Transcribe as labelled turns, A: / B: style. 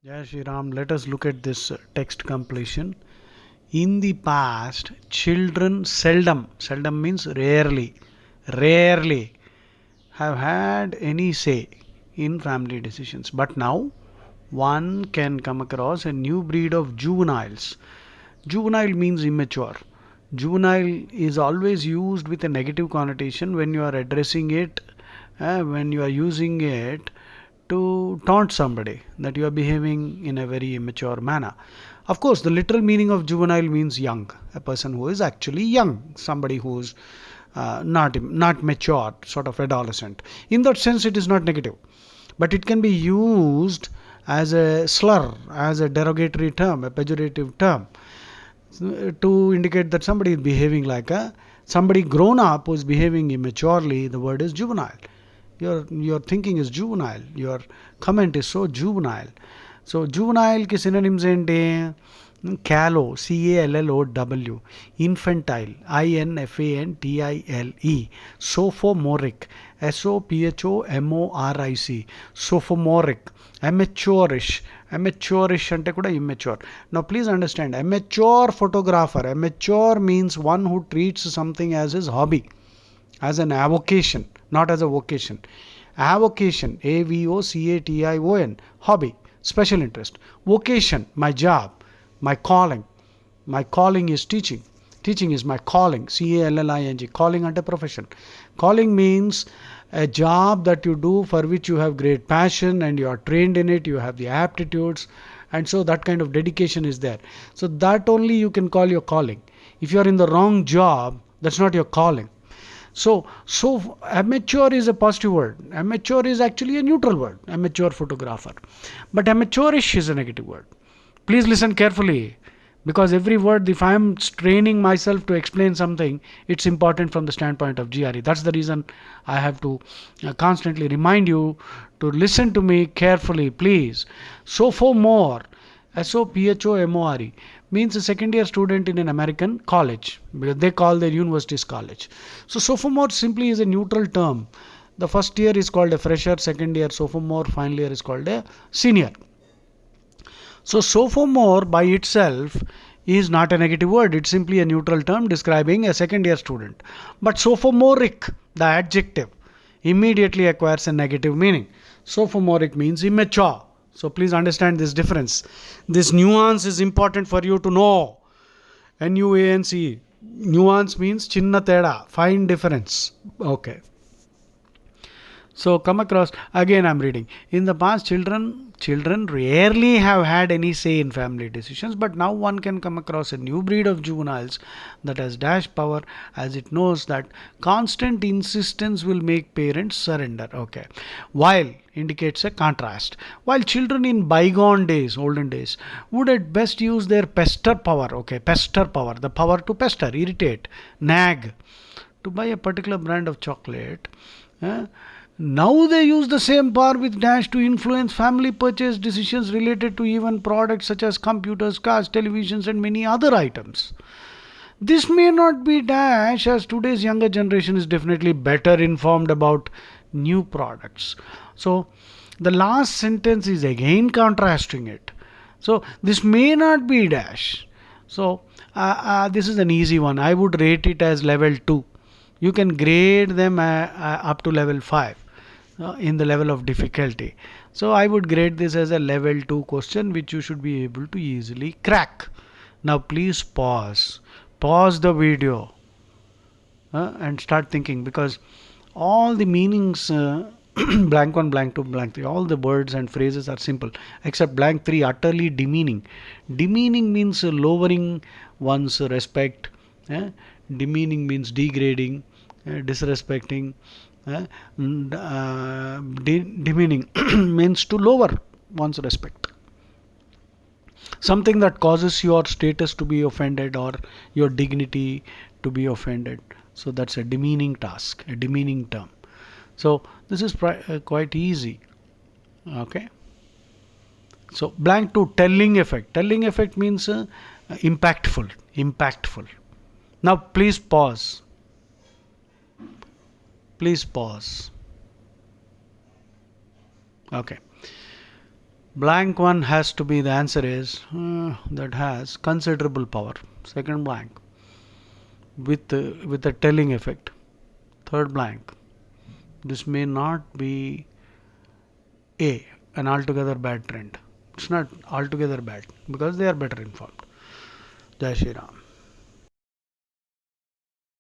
A: Jai Shri Ram. Let us look at this text completion. In the past, children seldom means rarely have had any say in family decisions. But now, one can come across a new breed of juveniles. Juvenile means immature. Juvenile is always used with a negative connotation when you are addressing it, when you are using it to taunt somebody that you are behaving in a very immature manner. Of course, the literal meaning of juvenile means young, a person who is actually young, somebody who is not mature, sort of adolescent. In that sense, it is not negative, but it can be used as a slur, as a derogatory term, a pejorative term, to indicate that somebody is behaving like a somebody grown up who is behaving immaturely. The word is juvenile. Your thinking is juvenile, your comment is so juvenile. So juvenile ki synonyms ఏంటి? Callow, CALLOW, infantile, INFANTILE, sophomoric, SOPHOMORIC, sophomoric, amateurish, amateurish ante kuda immature. Now please understand, amateur photographer, amateur means one who treats something as his hobby, as an avocation, not as a vocation. Avocation, AVOCATION, hobby, special interest. Vocation, my job, my calling. My calling is teaching. Teaching is my calling, CALLING. Calling ante profession. Calling means a job that you do for which you have great passion and you are trained in it, you have the aptitudes, and so that kind of dedication is there. So that only you can call your calling. If you are in the wrong job, that's not your calling. So amateur is a positive word. Amateur is actually a neutral word. Amateur photographer, but amateurish is a negative word. Please listen carefully, because every word, if I am straining myself to explain something, it's important from the standpoint of GRE. That's the reason I have to constantly remind you to listen to me carefully, please. Sophomore, SOPHOMORE, means a second year student in an American college, because they call their universities college. So sophomore simply is a neutral term. The first year is called a fresher, second year sophomore, final year is called a senior. So sophomore by itself is not a negative word, it's simply a neutral term describing a second year student. But sophomoric, the adjective, immediately acquires a negative meaning. Sophomoric means immature. So please understand this difference. This nuance is important for you to know. NUANCE. Nuance means chinna teda, fine difference. Okay. So come across, again I'm reading. In the past, children rarely have had any say in family decisions, but now one can come across a new breed of juveniles that has dash power, as it knows that constant insistence will make parents surrender. Okay. While indicates a contrast. While children in bygone days, olden days, would at best use their pester power. Okay, pester power, the power to pester, irritate, nag, to buy a particular brand of chocolate. eh, Now they use the same power with dash to influence family purchase decisions related to even products such as computers, cars, televisions, and many other items. This may not be dash, as today's younger generation is definitely better informed about new products. So the last sentence is again contrasting it. So this may not be dash. So this is an easy one. I would rate it as level 2. You can grade them up to level 5 in the level of difficulty. So I would grade this as a level 2 question, which you should be able to easily crack. Now please pause the video and start thinking, because all the meanings blank 1, blank 2, blank 3, all the words and phrases are simple, except blank 3, utterly demeaning. Demeaning means lowering one's respect. Demeaning means degrading, disrespecting. Demeaning means to lower one's respect, something that causes your status to be offended or your dignity to be offended. So that's a demeaning task, a demeaning term. So this is quite easy. Okay. So blank to telling effect. Telling effect means impactful. Now please pause. Okay. Blank one has to be, the answer is that has considerable power. Second blank with a telling effect. Third blank, this may not be an altogether bad trend. It's not altogether bad because they are better informed. Jai Shri Ram.